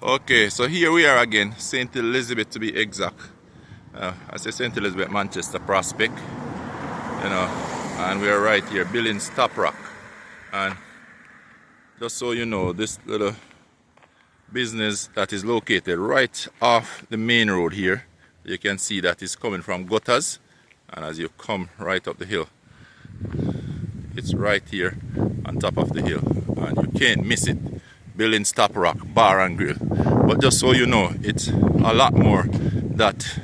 Okay, so here we are again, St. Elizabeth to be exact. I say St. Elizabeth, Manchester Prospect, and we are right here, Billings Top Rock. And just so you know, this little business that is located right off the main road here, you can see that is coming from gutters, and as you come right up the hill, it's right here on top of the hill, and you can't miss it. Billings Top Rock Bar and Grill. But just so you know, it's a lot more that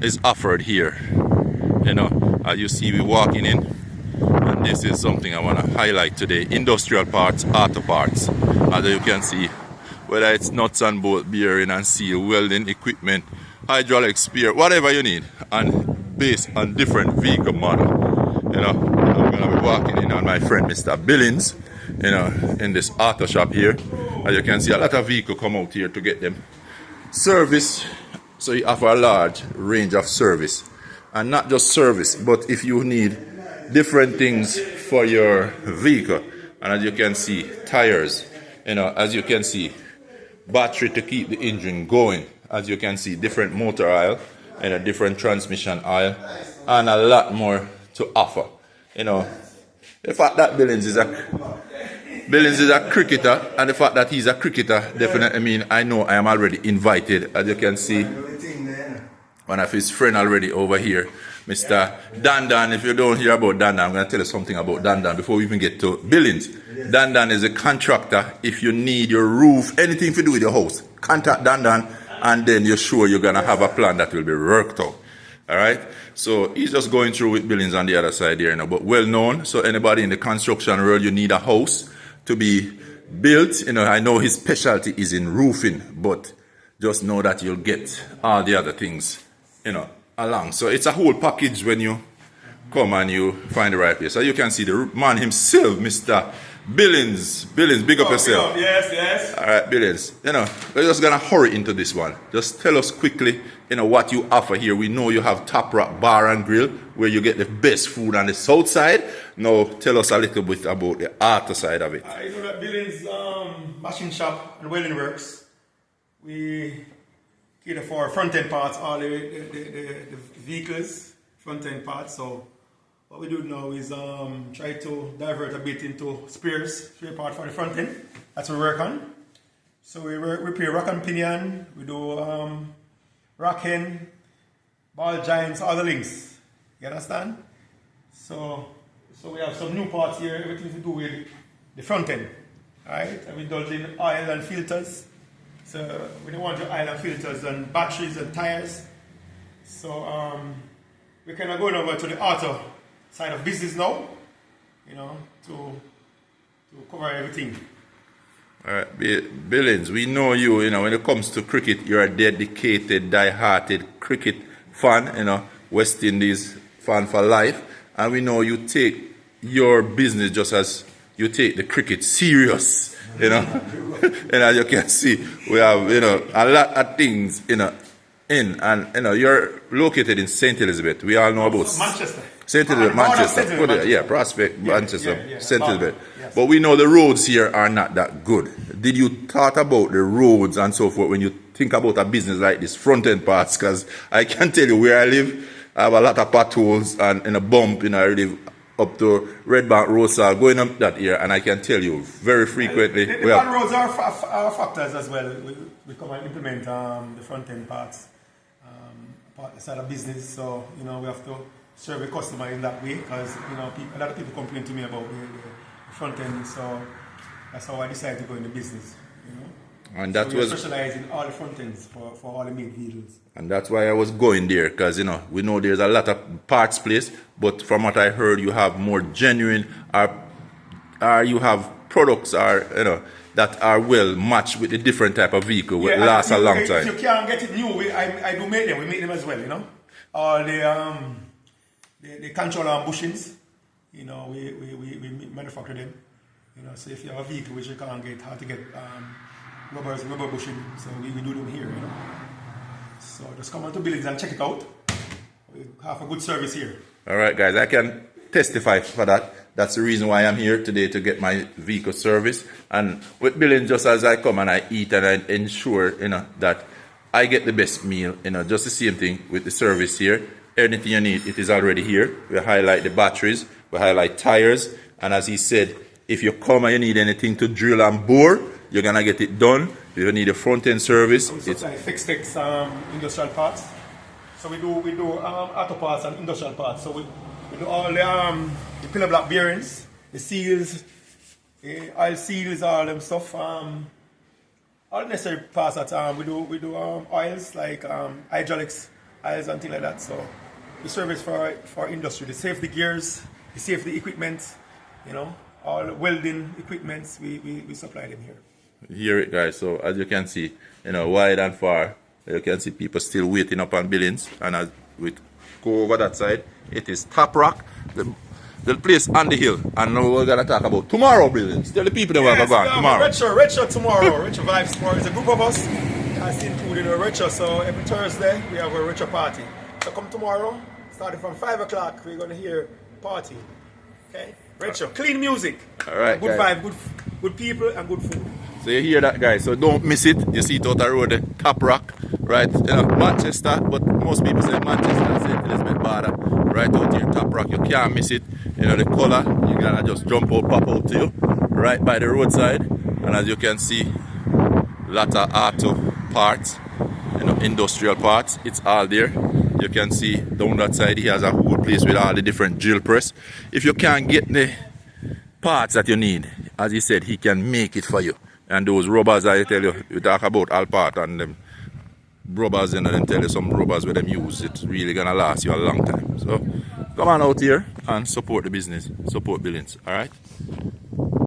is offered here. As you see, we're walking in, and this is something I want to highlight today: industrial parts, auto parts. As you can see, whether it's nuts and bolt, bearing and seal, welding equipment, hydraulic spare, whatever you need, and based on different vehicle model. I'm gonna be walking in on my friend Mr. Billings, in this auto shop here. As you can see, a lot of vehicles come out here to get them service. So you offer a large range of service, and not just service, but if you need different things for your vehicle, and as you can see, tires, as you can see, battery to keep the engine going, as you can see, different motor oil and a different transmission oil, and a lot more to offer. The fact that Billings is a cricketer, and the fact that he's a cricketer definitely I know I am already invited. As you can see, one of his friends already over here, Mr. Dandan. If you don't hear about Dandan, I'm going to tell you something about Dandan before we even get to Billings. Dandan is a contractor. If you need your roof, anything to do with your house, contact Dandan, and then you're sure you're going to have a plan that will be worked out. Alright, so he's just going through with Billings on the other side here, but well known. So anybody in the construction world, you need a house to be built. I know his specialty is in roofing, but just know that you'll get all the other things, along. So it's a whole package when you come and you find the right place. So you can see the man himself, Mr. Billings. Billings, big up yourself. Yes. All right, Billings. We're just gonna hurry into this one. Just tell us quickly, what you offer here. We know you have Top Rock Bar and Grill, where you get the best food on the south side. Now, tell us a little bit about the auto side of it. You know that Billings machine shop and welding works. We cater for front-end parts, all the vehicles, front-end parts. So what we do now is try to divert a bit into spare part for the front end. That's what we work on. So we repair rack and pinion. We do rack end, ball joints, all the links. You understand? So we have some new parts here, everything to do with the front end. Alright? And we indulge in oil and filters. So we don't want your oil and filters and batteries and tires. So we're kind of going over to the auto side of business now, to cover everything. Alright, Billings, we know you, when it comes to cricket, you're a dedicated, die-hearted cricket fan, West Indies fan for life. And we know you take your business just as you take the cricket serious, And as you can see, we have, a lot of things, you're located in St. Elizabeth. We all know about Manchester. St. Elizabeth, Manchester. Prospect, Manchester, Yeah. St. Elizabeth. Yes. But we know the roads here are not that good. Did you thought about the roads and so forth when you think about a business like this, front-end parts? Because I can tell you where I live, I have a lot of potholes and in a bump, I live up to Red Bank Roadside, going up that here, and I can tell you very frequently. The bad roads are factors as well. We come and implement the front-end parts, part side of business. So, we have to serve the customer in that way because, a lot of people complain to me about the front end. So that's how I decided to go into business, And that so was specialize in all the front ends for all the main vehicles. And that's why I was going there, because we know there's a lot of parts place, but from what I heard, you have more genuine, or you have products that are well matched with a different type of vehicle, will last a long time. If you can't get it new, I do make them. We make them as well, All the control arm bushings, we manufacture them. So if you have a vehicle which you can't get, hard to get rubber bushing, so we do them here, So just come on to Billings and check it out. We have a good service here. All right, guys, I can testify for that. That's the reason why I'm here today, to get my vehicle service. And with Billings, just as I come and I eat and I ensure, you know, that I get the best meal, you know, just the same thing with the service here. Anything you need, it is already here. We highlight the batteries, we highlight tires, and as he said, if you come and you need anything to drill and bore, you're gonna get it done. If you need a front-end service, it's like fixed industrial parts. So we do auto parts and industrial parts. So we do all the pillar block bearings, the seals, the oil seals, all them stuff. All the necessary parts that we do oils like hydraulics, oils and things like that. So the service for industry, the safety gears, the safety equipment, you know, all welding equipments, we supply them here. Hear it, guys. So as you can see, you know, wide and far, you can see people still waiting up on Billings. And as we go over that side, it is Top Rock, the place on the hill. And now we're gonna talk about tomorrow, Billings. Tell the people that we're going tomorrow. Red Show tomorrow. Red Show Vibes tomorrow. It's a group of us that's included in a Red Show. So every Thursday we have a Red Show party. So come tomorrow, starting from 5 o'clock, we're gonna hear party. Okay? Red Show. Clean music. Alright. Good vibe, good people and good food. So you hear that, guys, so don't miss it. You see it out the road, the Top Rock, right? You know, Manchester, but most people say Manchester, St. Elizabeth border, right out here, Top Rock. You can't miss it. You know, the color, you're gonna just jump out, pop out to you, right by the roadside. And as you can see, a lot of auto parts, you know, industrial parts, it's all there. You can see down that side, he has a whole place with all the different drill press. If you can't get the parts that you need, as he said, he can make it for you. And those rubbers, I tell you, you talk about all part and them rubbers, and then tell you some rubbers where them use, it's really gonna last you a long time. So come on out here and support the business, support Billings, alright?